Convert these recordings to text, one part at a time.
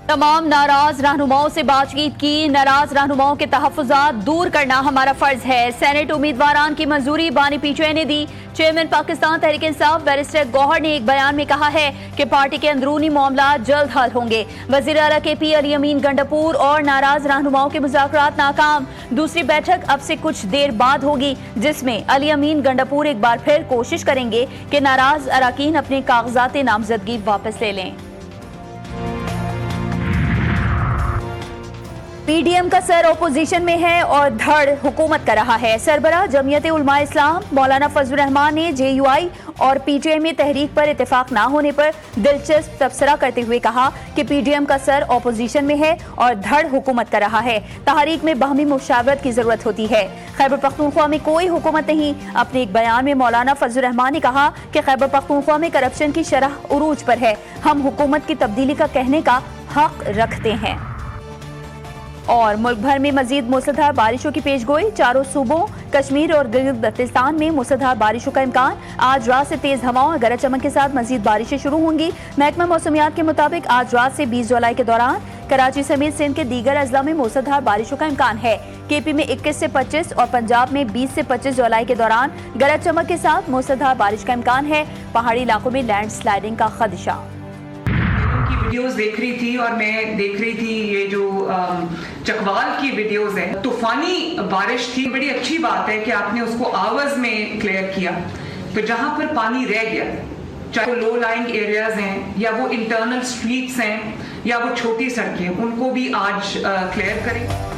तमाम नाराज रहनुमाओं से बातचीत की। नाराज रहनुमाओं के तहफ़्फ़ुज़ात दूर करना हमारा फर्ज है। सेनेट उम्मीदवारान की मंजूरी बानी पीटीआई ने दी। चेयरमैन पाकिस्तान तहरीक इंसाफ बैरिस्टर गौहर ने एक बयान में कहा है कि पार्टी के अंदरूनी मामला जल्द हल होंगे। वज़ीर आला KP अली अमीन गंडापुर और नाराज रहनुमाओं के मुज़ाकरात नाकाम। दूसरी बैठक अब से कुछ देर बाद होगी, जिसमें अली अमीन गंडापुर एक बार फिर कोशिश करेंगे कि नाराज अराकीन अपने कागजात नामजदगी वापस ले लें। PDM का सर अपोजिशन में है और धड़ हुकूमत कर रहा है। सरबराह जमीयत उलमा इस्लाम मौलाना फजलुर रहमान ने JUI और PTI में तहरीक पर इत्तेफाक ना होने पर दिलचस्प तबसरा करते हुए कहा कि PDM का सर अपोजिशन में है और धड़ हुकूमत कर रहा है। तहरीक में बाहमी मुशावरत की जरूरत होती है। खैबर पख्तूनख्वा में कोई हुकूमत नहीं। अपने एक बयान में मौलाना फजलुर रहमान ने कहा कि खैबर पख्तूनख्वा में करप्शन की शरह उरूज पर है। हम हुकूमत की तब्दीली का कहने का हक रखते हैं। और मुल्क भर में मजीद मूसलाधार बारिशों की पेशगोई। चारों सूबों कश्मीर और गिलगित बल्तिस्तान में मूसलाधार बारिशों का इम्कान। आज रात से तेज हवाओं और गरज चमक के साथ मजीद बारिशें शुरू होंगी। महकमा मौसमियात के मुताबिक आज रात से 20 जुलाई के दौरान कराची समेत सिंध के दीगर अजला में मूसलाधार बारिशों का इम्कान है। KP में 21 से 25 और पंजाब में 20 से 25 जुलाई के दौरान गरज चमक के साथ मूसलाधार बारिश का इम्कान है। पहाड़ी इलाकों में लैंड स्लाइडिंग का खदशा। वीडियोस देख रही थी और मैं देख रही थी ये जो चकवाल की वीडियोस है। तूफानी बारिश थी। बड़ी अच्छी बात है कि आपने उसको आवर्स में क्लियर किया। तो जहां पर पानी रह गया, चाहे वो लो लाइंग एरियाज हैं या वो इंटरनल स्ट्रीट्स हैं या वो छोटी सड़कें, उनको भी आज क्लियर करें।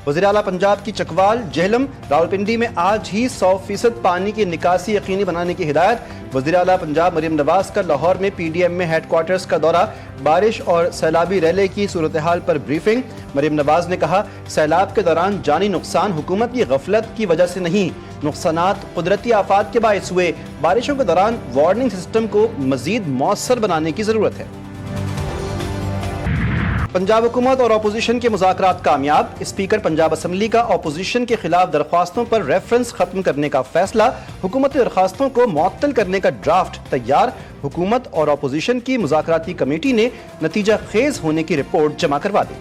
वज़ीर आला पंजाब की चकवाल, जेहलम, रावलपिंडी में आज ही 100% पानी की निकासी यकीनी बनाने की हिदायत। वज़ीर आला पंजाब मरीम नवाज का लाहौर में PDM में हेडक्वार्टर्स का दौरा। बारिश और सैलाबी रैली की सूरत हाल पर ब्रीफिंग। मरीम नवाज ने कहा, सैलाब के दौरान जानी नुकसान हुकूमत की गफलत की वजह से नहीं, नुकसानात कुदरती आफात के बायस हुए। बारिशों के दौरान वार्निंग सिस्टम को मजीद मौसर बनाने की जरूरत है। पंजाब हुकूमत और अपोजिशन के मुज़ाकरात कामयाब। स्पीकर पंजाब असम्बली का अपोजिशन के खिलाफ दरख्वास्तों पर रेफरेंस खत्म करने का फैसला। हुकूमती दरख्वास्तों को मुअत्तल करने का ड्राफ्ट तैयार। हुकूमत और अपोजिशन की मुज़ाकराती कमेटी ने नतीजा खेज होने की रिपोर्ट जमा करवा दी।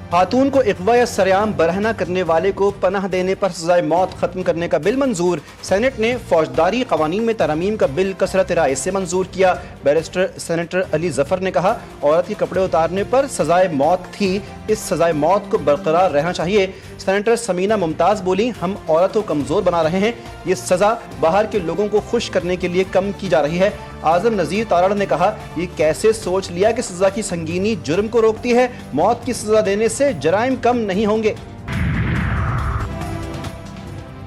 खातून को इग़वा या सरेआम बरहना करने वाले को पनाह देने पर सजाए मौत खत्म करने का बिल मंजूर। सेनेट ने फौजदारी कवानीन में तरमीम का बिल कसरत राय से मंजूर किया। बैरिस्टर सेनेटर अली जफर ने कहा, औरत के कपड़े उतारने पर सजाए मौत थी, इस सजाए मौत को बरकरार रहना चाहिए। सेनेटर समीना मुमताज बोली, हम औरत को कमजोर बना रहे हैं, ये सजा बाहर के लोगों को खुश करने के लिए कम की जा रही है। आजम नजीर तारड़ ने कहा, ये कैसे सोच लिया कि सजा की संगीनी जुर्म को रोकती है, मौत की सजा देने से जराइम कम नहीं होंगे।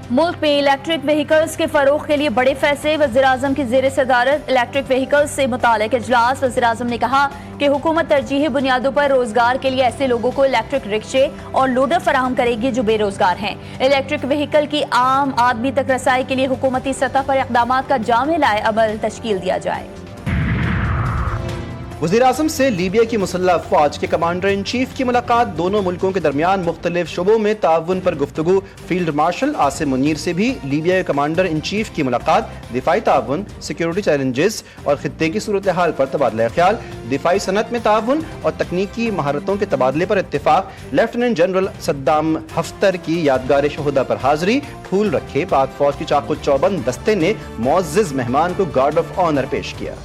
मुल्क में इलेक्ट्रिक व्हीकल्स के फरोग के लिए बड़े फैसले। वज़ीर-ए-आज़म की ज़ेर सदारत इलेक्ट्रिक व्हीकल्स से मुताल्लिक़ इजलास। वज़ीर-ए-आज़म ने कहा कि हुकूमत तरजीही बुनियादों पर रोजगार के लिए ऐसे लोगों को इलेक्ट्रिक रिक्शे और लोडर फराहम करेगी जो बेरोजगार हैं। इलेक्ट्रिक व्हीकल की आम आदमी तक रसाई के लिए हुकूमती सतह पर इक़दामात का जामिलाए अमल तश्कील दिया जाए। वज़ीर-ए-आज़म से लीबिया की मुसल्लह अफ़वाज के कमांडर इन चीफ की मुलाकात। दोनों मुल्कों के दरमियान मुख्तलिफ शोबों में ताउन पर गुफ्तगू। फील्ड मार्शल आसिम मुनीर से भी लीबिया के कमांडर इन चीफ की मुलाकात। दिफाई ताउन, सिक्योरिटी चैलेंजेस और खित्ते की सूरत हाल पर तबादला ख्याल। दिफाई सनत में ताउन और तकनीकी महारतों के तबादले पर इत्तेफाक। लेफ्टिनेंट जनरल सद्दाम हफ्तर की यादगार शहुदा पर हाजिरी। फूल रखे। पाक फौज की चाकू चौबंद दस्ते ने मुअज़्ज़िज़ मेहमान को गार्ड ऑफ ऑनर पेश किया।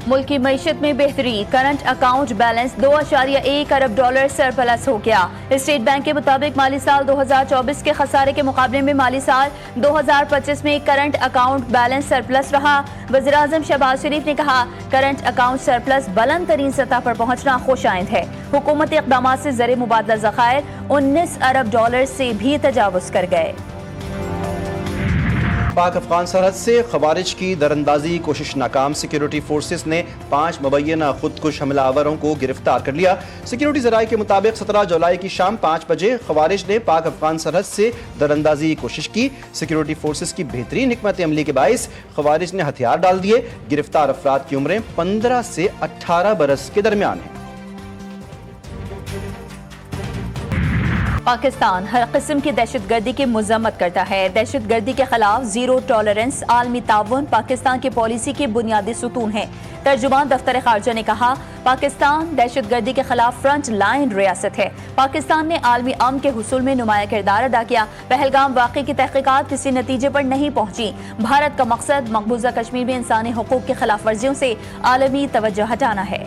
मुल्क की मईशत में बेहतरी। करंट अकाउंट बैलेंस $2.1 अरब सरप्लस हो गया। स्टेट बैंक के मुताबिक माली साल 2024 के खसारे के मुकाबले में माली साल 2025 में करंट अकाउंट बैलेंस सरप्लस रहा। वज़ीर-ए-आज़म शहबाज शरीफ ने कहा, करंट अकाउंट सरप्लस बुलंद तरीन सतह पर पहुंचना खुशाइंद है। हुकूमती इक़दामात से ज़र मुबादला ज़खायर $19 अरब से भी तजावुज़ कर गए। पाक अफगान सरहद से खवारिज की दरअंदाजी की कोशिश नाकाम। सिक्योरिटी फोर्सेस ने 5 मुबैना खुदकुश हमलावरों को गिरफ्तार कर लिया। सिक्योरिटी ज़राए के मुताबिक 17 जुलाई की शाम 5 बजे खवारिज ने पाक अफगान सरहद से दरअंदाजी की कोशिश की। सिक्योरिटी फोर्सेस की बेहतरीन हिकमत अमली के बाइस खवारिज ने हथियार डाल दिए। गिरफ्तार अफराद की उम्रें 15 से 18 बरस के दरमियान है। پاکستان ہر قسم کی دہشت گردی کی مذمت کرتا ہے. دہشت گردی کے خلاف زیرو ٹالرنس عالمی تعاون پاکستان کی پالیسی کے بنیادی ستون ہے. ترجمان دفتر خارجہ نے کہا پاکستان دہشت گردی کے خلاف فرنٹ لائن ریاست ہے. پاکستان نے عالمی امن کے حصول میں نمایاں کردار ادا کیا. پہلگام واقعے کی تحقیقات کسی نتیجے پر نہیں پہنچی. بھارت کا مقصد مقبوضہ کشمیر میں انسانی حقوق کی خلاف ورزیوں سے عالمی توجہ ہٹانا ہے.